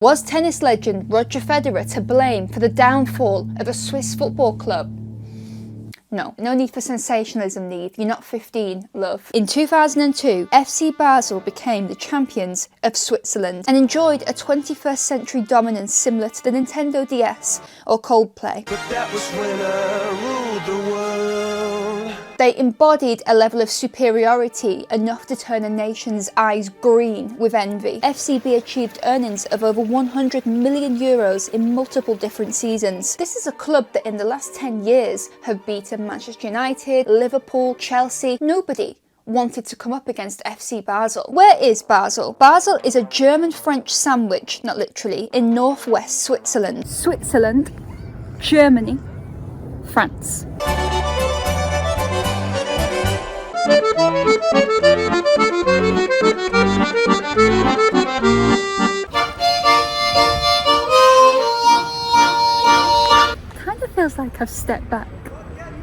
Was tennis legend Roger Federer to blame for the downfall of a Swiss football club? No, no need for sensationalism, Neve. You're not 15, love. In 2002, FC Basel became the champions of Switzerland and enjoyed a 21st century dominance similar to the Nintendo DS or Coldplay. But that was when I ruled the world. They embodied a level of superiority enough to turn a nation's eyes green with envy. FCB achieved earnings of over 100 million euros in multiple different seasons. This is a club that in the last 10 years have beaten Manchester United, Liverpool, Chelsea. Nobody wanted to come up against FC Basel. Where is Basel? Basel is a German-French sandwich, not literally, in northwest Switzerland. Switzerland, Germany, France. Kind of feels like I've stepped back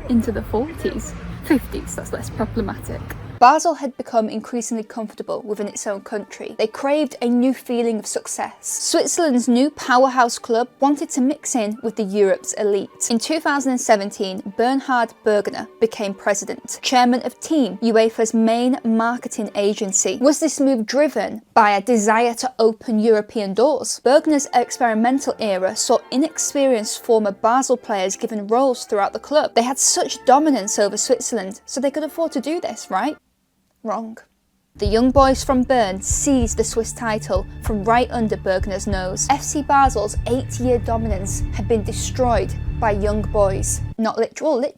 into the 40s, 50s, that's less problematic. Basel had become increasingly comfortable within its own country. They craved a new feeling of success. Switzerland's new powerhouse club wanted to mix in with the Europe's elite. In 2017, Bernhard Bergner became president, chairman of Team, UEFA's main marketing agency. Was this move driven by a desire to open European doors? Bergner's experimental era saw inexperienced former Basel players given roles throughout the club. They had such dominance over Switzerland, so they could afford to do this, right? Wrong. The young boys from Bern seized the Swiss title from right under Bergner's nose. FC Basel's 8-year dominance had been destroyed by young boys. Not literally,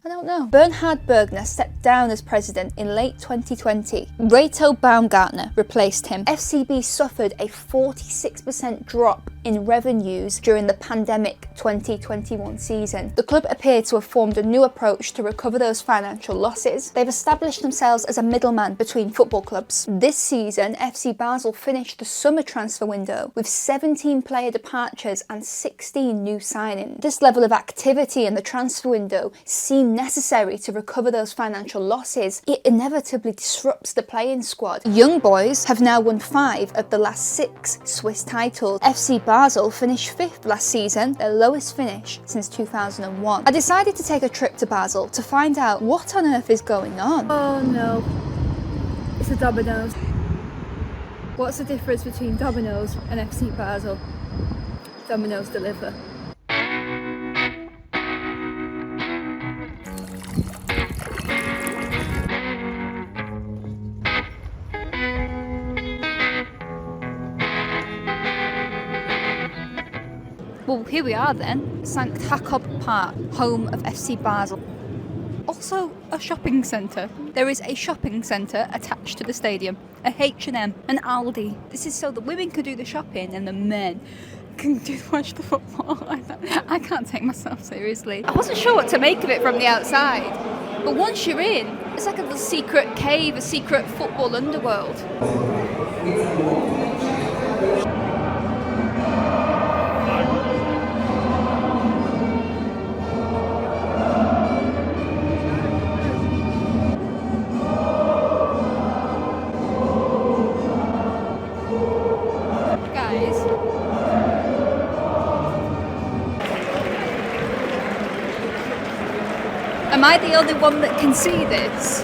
I don't know. Bernhard Bergner stepped down as president in late 2020. Reto Baumgartner replaced him. FCB suffered a 46% drop in revenues during the pandemic 2021 season. The club appeared to have formed a new approach to recover those financial losses. They've established themselves as a middleman between football clubs. This season, FC Basel finished the summer transfer window with 17 player departures and 16 new signings. This level of activity in the transfer window seemed necessary to recover those financial losses. It inevitably disrupts the playing squad. Young boys have now won 5 of the last 6 Swiss titles. FC Basel finished 5th last season, their lowest finish since 2001. I decided to take a trip to Basel to find out what on earth is going on. Oh no, it's a Domino's. What's the difference between Domino's and FC Basel? Domino's deliver. Well, here we are then, St Jakob Park, home of FC Basel. Also a shopping centre. There is a shopping centre attached to the stadium, a H&M, an Aldi. This is so the women can do the shopping and the men can watch the football. I can't take myself seriously. I wasn't sure what to make of it from the outside, but once you're in, it's like a little secret cave, a secret football underworld. Am I the only one that can see this?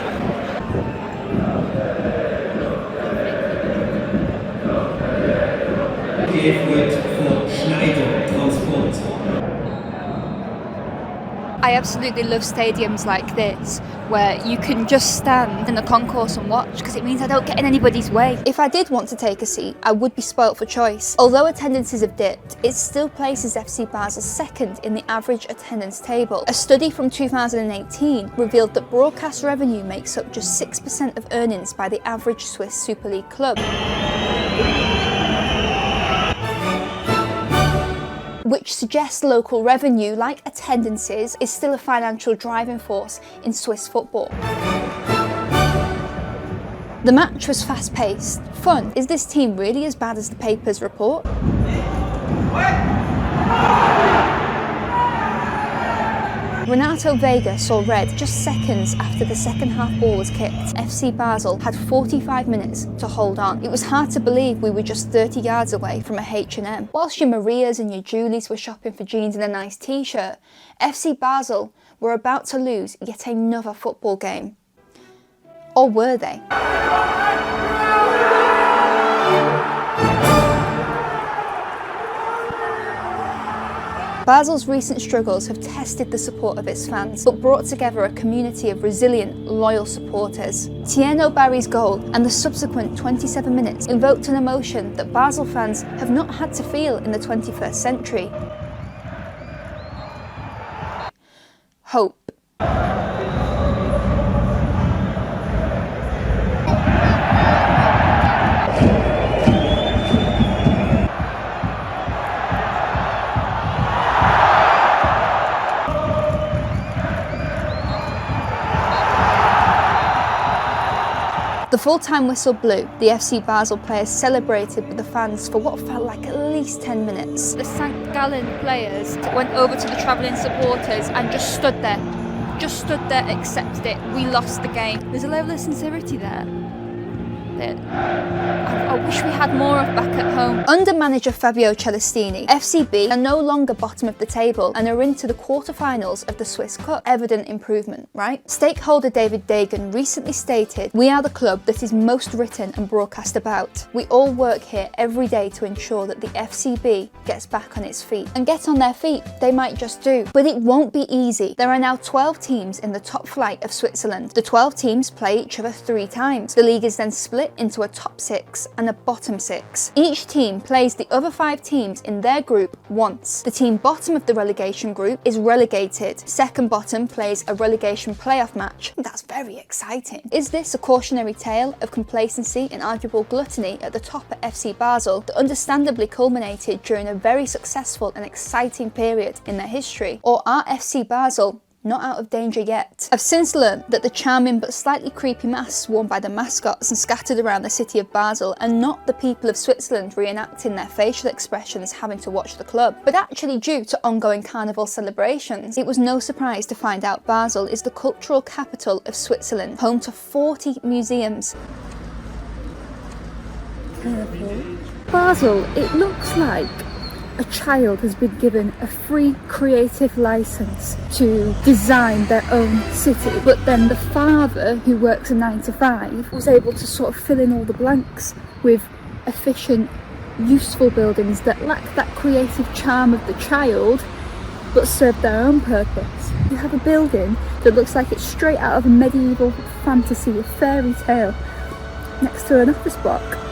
I absolutely love stadiums like this, where you can just stand in the concourse and watch, because it means I don't get in anybody's way. If I did want to take a seat, I would be spoilt for choice. Although attendances have dipped, it still places FC Basel second in the average attendance table. A study from 2018 revealed that broadcast revenue makes up just 6% of earnings by the average Swiss Super League club, which suggests local revenue, like attendances, is still a financial driving force in Swiss football. The match was fast-paced, fun. Is this team really as bad as the papers report? Renato Vega saw red just seconds after the second half ball was kicked. FC Basel had 45 minutes to hold on. It was hard to believe we were just 30 yards away from a H&M. Whilst your Marias and your Julies were shopping for jeans and a nice t-shirt, FC Basel were about to lose yet another football game. Or were they? Basel's recent struggles have tested the support of its fans, but brought together a community of resilient, loyal supporters. Tieno Barry's goal and the subsequent 27 minutes invoked an emotion that Basel fans have not had to feel in the 21st century. Hope. The full-time whistle blew. The FC Basel players celebrated with the fans for what felt like at least 10 minutes. The St. Gallen players went over to the travelling supporters and just stood there, accepted it. We lost the game. There's a level of sincerity there that I wish we had more of back at home. Under manager Fabio Celestini, FCB are no longer bottom of the table and are into the quarterfinals of the Swiss Cup. Evident improvement, right? Stakeholder David Dagan recently stated, "We are the club that is most written and broadcast about. We all work here every day to ensure that the FCB gets back on its feet." And get on their feet, they might just do. But it won't be easy. There are now 12 teams in the top flight of Switzerland. The 12 teams play each other 3 times. The league is then split into a top 6 and a bottom 6. Each team plays the other 5 teams in their group once. The team bottom of the relegation group is relegated. Second bottom plays a relegation playoff match. That's very exciting. Is this a cautionary tale of complacency and arguable gluttony at the top at FC Basel that understandably culminated during a very successful and exciting period in their history? Or are FC Basel not out of danger yet? I've since learned that the charming but slightly creepy masks worn by the mascots and scattered around the city of Basel are not the people of Switzerland reenacting their facial expressions having to watch the club, but actually due to ongoing carnival celebrations. It was no surprise to find out Basel is the cultural capital of Switzerland, home to 40 museums. Basel, it looks like a child has been given a free creative license to design their own city, but then the father, who works a 9 to 5, was able to sort of fill in all the blanks with efficient, useful buildings that lack that creative charm of the child but serve their own purpose. You have a building that looks like it's straight out of a medieval fantasy, a fairy tale, next to an office block.